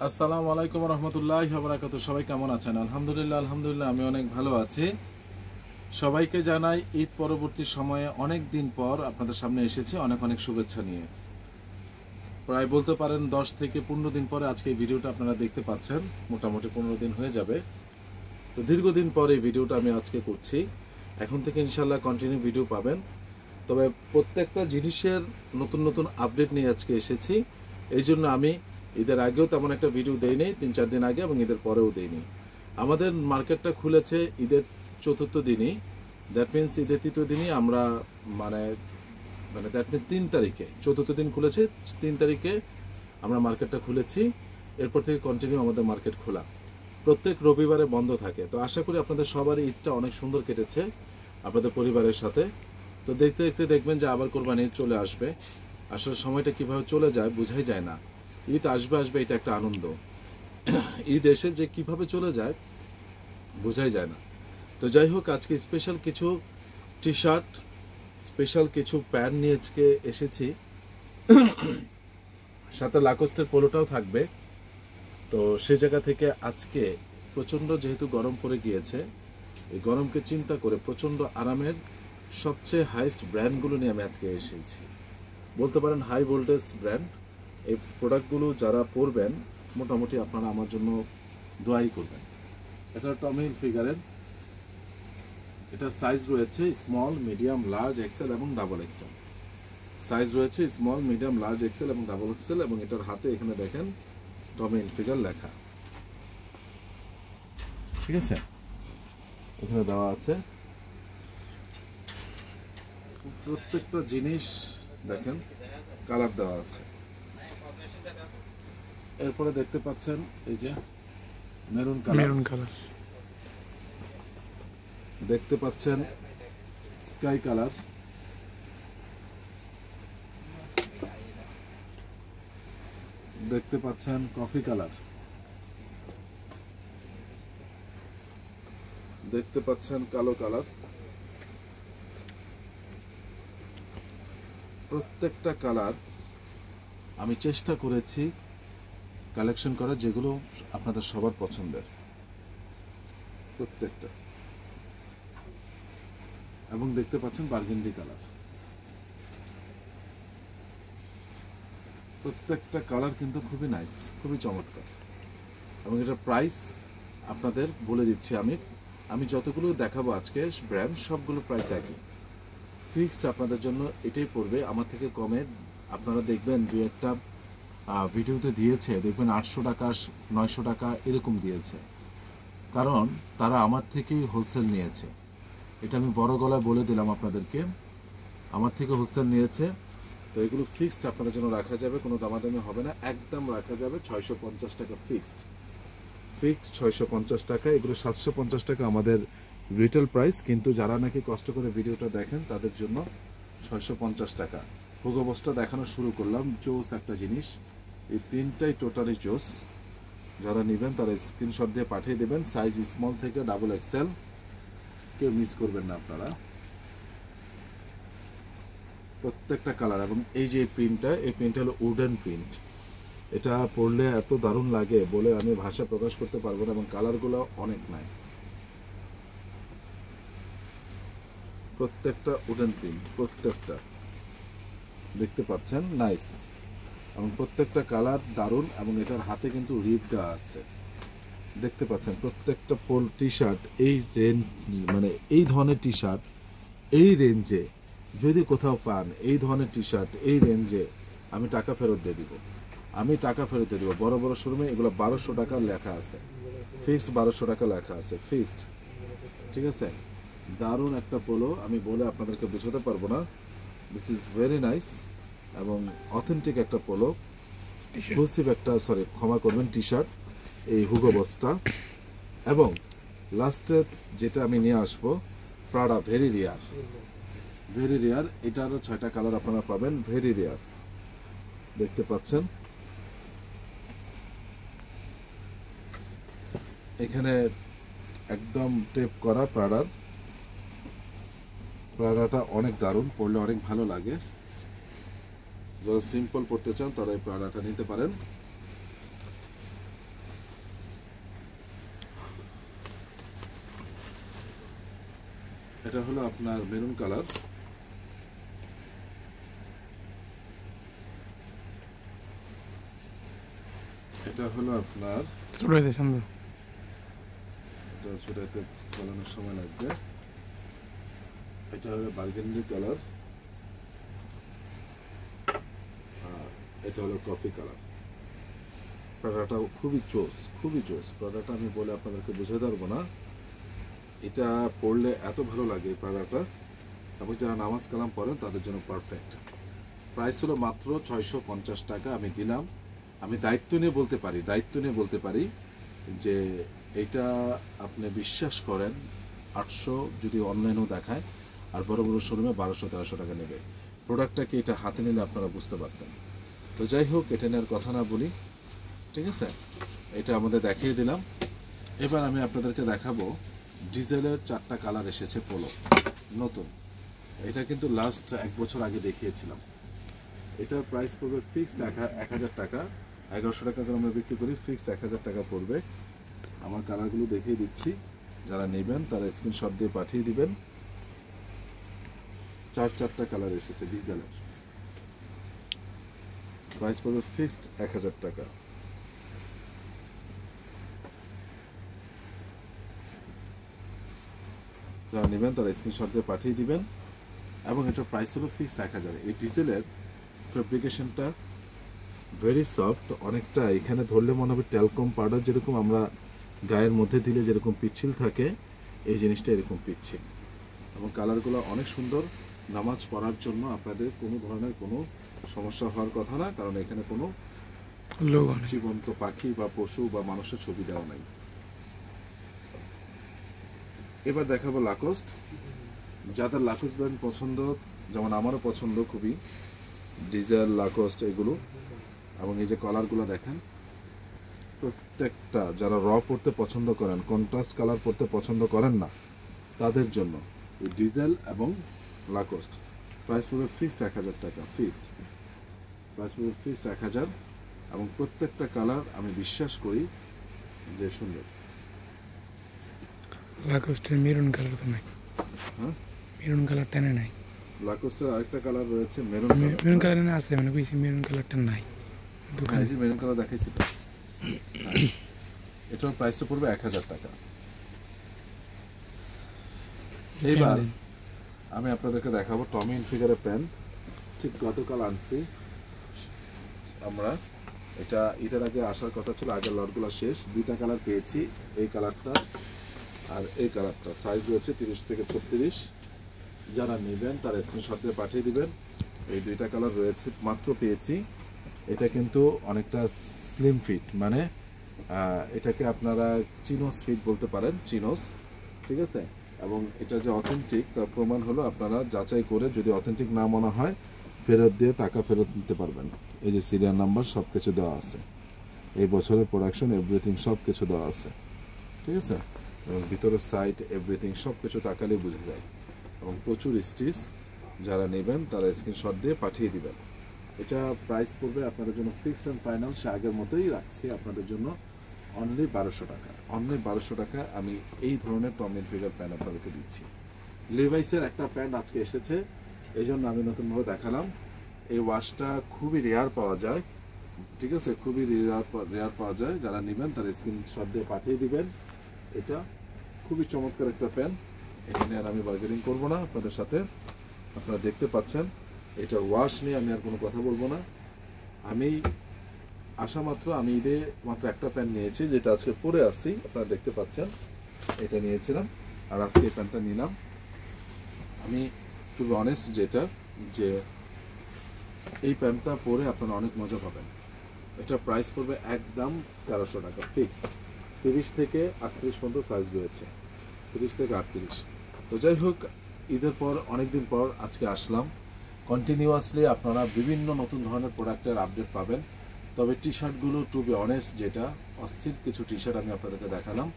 আসসালামু আলাইকুম রহমতুল্লাহি ওয়া বারাকাতুহু। সবাই কেমন আছেন? আলহামদুলিল্লাহ আমি অনেক ভালো আছি। সবাইকে জানাই ঈদ পরবর্তী সময়ে অনেক দিন পর আপনাদের সামনে এসেছি অনেক অনেক শুভেচ্ছা নিয়ে। প্রায় বলতে পারেন 10 থেকে 15 দিন পরে আজকে এই ভিডিওটা আপনারা দেখতে পাচ্ছেন। মোটামুটি 15 দিন হয়ে যাবে। তো দীর্ঘদিন পর এই ভিডিওটা আমি আজকে করছি। এখন থেকে ইনশাআল্লাহ কন্টিনিউ ভিডিও পাবেন। তবে প্রত্যেকটা জিনিসের নতুন নতুন আপডেট নিয়ে আজকে এসেছি। এই জন্য আমি ঈদের আগেও তেমন একটা ভিডিও দেইনি, 3-4 দিন আগে এবং ঈদের পরেও দেইনি। আমাদের মার্কেটটা খুলেছে ঈদের চতুর্থ দিনই, দ্যাট মিনস ঈদের তৃতীয় দিনই আমরা মানে দ্যাট মিনস 3 তারিখে, চতুর্থ দিন খুলেছে, 3 তারিখে আমরা মার্কেটটা খুলেছি। এরপর থেকে কন্টিনিউ আমাদের মার্কেট খোলা, প্রত্যেক রবিবারে বন্ধ থাকে। তো আশা করি আপনাদের সবারই ঈদটা অনেক সুন্দর কেটেছে আপনাদের পরিবারের সাথে। তো দেখতে দেখতে দেখবেন যে আবার কোরবানি ঈদ চলে আসবে। আসলে সময়টা কিভাবে চলে যায় বোঝাই যায় না। ঈদ আসবে আসবে, এটা একটা আনন্দ। ঈদ এসে যে কিভাবে চলে যায় বোঝাই যায় না। তো যাই হোক, আজকে স্পেশাল কিছু টি শার্ট, স্পেশাল কিছু প্যান্ট নিয়ে আজকে এসেছি, সাথে লাকোস্টের পোলোটাও থাকবে। তো সে জায়গা থেকে আজকে প্রচণ্ড যেহেতু গরম পড়ে গিয়েছে, এই গরমকে চিন্তা করে প্রচণ্ড আরামের সবচেয়ে হাইস্ট ব্র্যান্ডগুলো নিয়ে আমি আজকে এসেছি। বলতে পারেন হাই ভোল্টেজ ব্র্যান্ড। এই প্রোডাক্টগুলো যারা পরবেন মোটামুটি আপনারা আমার জন্য দোয়াই করবেন। এটা টমি হিলফিগারের, এটা সাইজ রয়েছে স্মল, মিডিয়াম, লার্জ, এক্সেল এবং ডাবল এক্সেল। সাইজ রয়েছে স্মল, মিডিয়াম, লার্জ, এক্সেল এবং ডাবল এক্সেল, এবং এটার হাতে এখানে দেখেন টমি হিলফিগার লেখা, ঠিক আছে, এখানে দেওয়া আছে। প্রত্যেকটা জিনিস দেখেন কালার দেওয়া আছে। এরপরে দেখতে পাচ্ছেন এই যে মেরুন কালার, দেখতে পাচ্ছেন স্কাই কালার, দেখতে পাচ্ছেন কফি কালার, দেখতে পাচ্ছেন কালো কালার। প্রত্যেকটা কালার আমি চেষ্টা করেছি কালেকশন করার, যেগুলো আপনাদের সবার পছন্দের প্রত্যেকটা। এবং দেখতে পাচ্ছেন বার্গেন্ডি কালার। প্রত্যেকটা কালার কিন্তু খুবই নাইস, খুবই চমৎকার। এবং এটার প্রাইস আপনাদের বলে দিচ্ছি আমি যতগুলো দেখাবো আজকে ব্র্যান্ড, সবগুলো প্রাইস একই, ফিক্সড আপনাদের জন্য এটাই পড়বে। আমার থেকে কমে আপনারা দেখবেন দু একটা ভিডিওতে দিয়েছে, দেখবেন 800 টাকা 900 টাকা এরকম দিয়েছে, কারণ তারা আমার থেকেই হোলসেল নিয়েছে। এটা আমি বড় গলায় বলে দিলাম আপনাদেরকে, আমার থেকে হোলসেল নিয়েছে। তো এগুলো ফিক্সড আপনাদের জন্য রাখা যাবে, কোনো দামাদামি হবে না, একদম রাখা যাবে 650 টাকা ফিক্সড 650 টাকা। এগুলো 750 টাকা আমাদের রিটেল প্রাইস, কিন্তু যারা নাকি কষ্ট করে ভিডিওটা দেখেন তাদের জন্য 650 টাকা। হুগো বসটা দেখানো শুরু করলাম, জোস একটা জিনিস, এই প্রিন্টটাই টোটালি জোস। যারা নেবেন তারা স্ক্রিনশট দিয়ে পাঠিয়ে দেবেন, সাইজ স্মল থেকে ডাবল এক্সেল, কেউ মিস করবেন না আপনারা। প্রত্যেকটা কালার, এবং এই যে প্রিন্টটা, এই প্রিন্টটা হলো উডেন প্রিন্ট। এটা পরলে এত দারুণ লাগে বলে আমি ভাষা প্রকাশ করতে পারবো না, এবং কালারগুলো অনেক নাইস। প্রত্যেকটা উডেন প্রিন্ট, প্রত্যেকটা দেখতে পাচ্ছেন নাইস, এবং প্রত্যেকটা কালার দারুণ। এবং এটার হাতে কিন্তু রিপ দেওয়া আছে, দেখতে পাচ্ছেন। প্রত্যেকটা পোল টি শার্ট এই রেঞ্জ, মানে এই ধরনের টি শার্ট এই রেঞ্জে যদি কোথাও পান, এই ধরনের টি শার্ট এই রেঞ্জে, আমি টাকা ফেরত দিয়ে দিব, বড় বড় শোরুমে এগুলো 1200 টাকা লেখা আছে, ফিক্সড 1200 টাকা লেখা আছে ফিক্সড, ঠিক আছে। দারুণ একটা পোলো, আমি বলে আপনাদেরকে বোঝাতে পারবো না। দিস ইজ ভেরি নাইস এবং অথেন্টিক একটা পোলো, এক্সক্লুসিভ একটা, ক্ষমা করবেন, টি শার্ট, এই হুগো বসটা। এবং লাস্টে যেটা আমি নিয়ে আসবো, প্রাডা, ভেরি রেয়ার, এটারও 6টা কালার আপনারা পাবেন, ভেরি রেয়ার, দেখতে পাচ্ছেন। এখানে একদম টেপ করা প্রাডাটা অনেক দারুণ, পরলে অনেক ভালো লাগে। যারা সিম্পল পড়তে চান তারা এই প্রাডাটা নিতে পারেন। এটা হলো আপনার মেরুন কালার, এটা হলো আপনার এটা ছোটাইতে চালানোর সময় লাগবে। এটা হলো বার্গেন্ডি কালার, আর এটা হলো কফি কালার। প্রাডাটাও খুবই জোস, খুবই জোস। প্রাডাটা আমি বলে আপনাদেরকে বুঝাতে পারবো না, এটা পড়লে এত ভালো লাগে প্রাডাটা, এবং যারা নামাজ কালাম পড়েন তাদের জন্য পারফেক্ট। প্রাইস হলো মাত্র 650 টাকা আমি দিলাম। আমি দায়িত্ব নিয়ে বলতে পারি যে এটা আপনি বিশ্বাস করেন 800 যদি অনলাইনেও দেখায়, আর বড় বড় শোরুমে 1200-1300 টাকা নেবে। প্রোডাক্টটাকে এটা হাতে নিলে আপনারা বুঝতে পারতেন। তো যাই হোক, এটা নেওয়ার কথা না বলি, ঠিক আছে? এটা আমাদের দেখিয়ে দিলাম। এবার আমি আপনাদেরকে দেখাবো ডিজেলের 4টা কালার এসেছে পোলো নতুন। এটা কিন্তু লাস্ট 1 বছর আগে দেখিয়েছিলাম। এটার প্রাইস পড়বে ফিক্সড 1000 টাকা, 1100 টাকা করে আমরা বিক্রি করি, ফিক্সড 1000 টাকা পড়বে। আমার কালারগুলো দেখিয়ে দিচ্ছি, যারা নেবেন তারা স্ক্রিনশট দিয়ে পাঠিয়ে দিবেন। 4টা কালার এসেছে ডিজেলের, প্রাইস পড়বে ফিক্সড 1000 টাকা। যারা নেবেন তারা স্ক্রিনশট দিয়ে পাঠিয়ে দিবেন, এবং এটার প্রাইস হলো ফিক্সড 1000। এই ডিজেলের ফ্যাব্রিকেশনটা ভেরি সফট, অনেকটা এখানে ধরলে মনে হবে ট্যালকম পাউডার যেরকম আমরা গায়ের মধ্যে দিলে যেরকম পিচ্ছিল থাকে, এই জিনিসটা এরকম পিচ্ছিল, এবং কালারগুলো অনেক সুন্দর। নামাজ পড়ার জন্য আপনাদের কোনো ধরনের কোনো সমস্যা হওয়ার কথা না, কারণ এখানে কোনো জীবন্ত পাখি বা পশু বা মানুষের ছবি দেওয়া নাই। এবার দেখাবো লাকোস্ট। যাদের লাকোস্ট ব্র্যান্ড পছন্দ, যেমন আমারও পছন্দ খুবই, ডিজেল, লাকোস্ট এগুলো, এবং এই যে কলারগুলো দেখেন, প্রত্যেকটা যারা র পড়তে পছন্দ করেন, কন্ট্রাস্ট কালার পড়তে পছন্দ করেন না, তাদের জন্য এই ডিজেল এবং লাকোস্ট। প্রাইস পড়বে ফিক্সড 1000 টাকা, ফিক্সড প্রাইস পড়বে ফিক্সড 1000, এবং প্রত্যেকটা কালার আমি বিশ্বাস করি যে সুন্দর। লাকোস্টের মেরুন কালার তো নাই, হ্যাঁ মেরুন কালার টেনে নাই। লাকোস্টের আরেকটা কালার রয়েছে মেরুন কালার না আছে, মানে কইছি মেরুন কালারটা নাই দোকানে। এই যে মেরুন কালার দেখাইছি তো, এটার প্রাইস পড়বে 1000 টাকা। এইবার আমি আপনাদেরকে দেখাবো টমি হিলফিগারের প্যান্ট। ঠিক গতকাল আনছি আমরা, এটা ঈদের আগে আসার কথা ছিল, আগের লটগুলো শেষ। 2টা কালার পেয়েছি, এই কালারটা আর এই কালারটা। সাইজ রয়েছে 30 থেকে 36। যারা নেবেন তারা স্ক্রিনশট দিয়ে পাঠিয়ে দিবেন। এই 2টা কালার রয়েছে, মাত্র পেয়েছি। এটা কিন্তু অনেকটা স্লিম ফিট, মানে এটাকে আপনারা চিনোস ফিট বলতে পারেন, চিনোস, ঠিক আছে? এবং এটা যে অথেন্টিক তার প্রমাণ হলো আপনারা যাচাই করে, যদি অথেন্টিক না মনে হয় ফেরত দিয়ে টাকা ফেরত নিতে পারবেন। এই যে সিরিয়াল নাম্বার সব কিছু দেওয়া আছে, এই বছরের প্রোডাকশন এভরিথিং সব কিছু দেওয়া আছে, ঠিক আছে? এবং ভিতরের সাইড এভরিথিং সব কিছু তাকালেই বোঝা যায়, এবং প্রচুর স্টিচ। যারা নেবেন তারা স্ক্রিনশট দিয়ে পাঠিয়ে দিবেন। এটা প্রাইস পড়বে আপনাদের জন্য ফিক্স অ্যান্ড ফাইনাল, সে আগের মতোই রাখছি আপনাদের জন্য, অনলি 1200 টাকা। অনলি 1200 টাকা আমি এই ধরনের টম হিলফিগার প্যান্ট আপনাদেরকে দিচ্ছি। লিভাইসের একটা প্যান্ট আজকে এসেছে, এই জন্য আমি নতুনভাবে দেখালাম। এই ওয়াশটা খুবই রেয়ার পাওয়া যায়, ঠিক আছে? খুবই রেয়ার পাওয়া যায়। যারা নেবেন তারা স্ক্রিনশট দিয়ে পাঠিয়ে দিবেন। এটা খুবই চমৎকার একটা প্যান্ট, এটা নিয়ে আর আমি বার্গেনিং করবো না আপনাদের সাথে। আপনারা দেখতে পাচ্ছেন, এটা ওয়াশ নিয়ে আমি আর কোনো কথা বলবো না। আমি আসা মাত্র আমি ঈদে মাত্র একটা প্যান্ট নিয়েছি, যেটা আজকে পরে আসছি, আপনারা দেখতে পাচ্ছেন। এটা নিয়েছিলাম, আর আজকে এই প্যান্টটা নিলাম। আমি টু বি অনেস্ট যেটা, যে এই প্যান্টটা পরে আপনারা অনেক মজা পাবেন। এটা প্রাইস পড়বে একদম 1300 টাকা, ফিক্সড। 30 থেকে 38 পর্যন্ত সাইজ রয়েছে, 30 থেকে 38। তো যাই হোক, ঈদের পর অনেকদিন পর আজকে আসলাম। কন্টিনিউয়াসলি আপনারা বিভিন্ন নতুন ধরনের প্রোডাক্টের আপডেট পাবেন। তবে টি শার্টগুলো টু বি অনেস্ট যেটা, অস্থির কিছু টি শার্ট আমি আপনাদেরকে দেখালাম।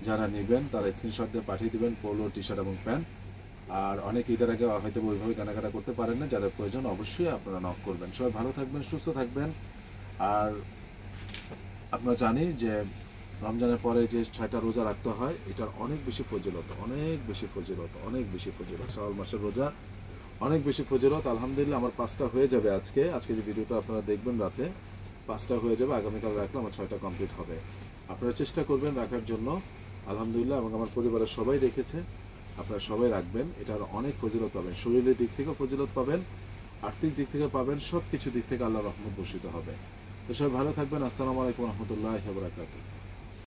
যারা নেবেন তারা স্ক্রিনশট দিয়ে পাঠিয়ে দেবেন, পোলো, টি শার্ট এবং প্যান্ট। আর অনেক ঈদের আগে হয়তো ওইভাবে কেনাকাটা করতে পারেন না, যাদের প্রয়োজন অবশ্যই আপনারা নক করবেন। সবাই ভালো থাকবেন, সুস্থ থাকবেন। আর আপনারা জানি যে রমজানের পরে যে 6টা রোজা রাখতে হয় এটার অনেক বেশি ফজিলত, অনেক বেশি ফজিলত, অনেক বেশি ফজিলত। শাওয়াল মাসের রোজা অনেক বেশি ফজিলত। আলহামদুলিল্লাহ আমার 5টা হয়ে যাবে আজকে যে ভিডিওটা আপনারা দেখবেন রাতে 5টা হয়ে যাবে, আগামীকাল রাখলে আমার 6টা কমপ্লিট হবে। আপনারা চেষ্টা করবেন রাখার জন্য। আলহামদুলিল্লাহ এবং আমার পরিবারের সবাই রেখেছে, আপনারা সবাই রাখবেন। এটার অনেক ফজিলত পাবেন, শরীরের দিক থেকেও ফজিলত পাবেন, আর্থিক দিক থেকে পাবেন, সব কিছু দিক থেকে আল্লাহর রহমত বর্ষিত হবে। তো সবাই ভালো থাকবেন। আসসালামু আলাইকুম রহমতুল্লাহি ওয়া বারাকাতুহু।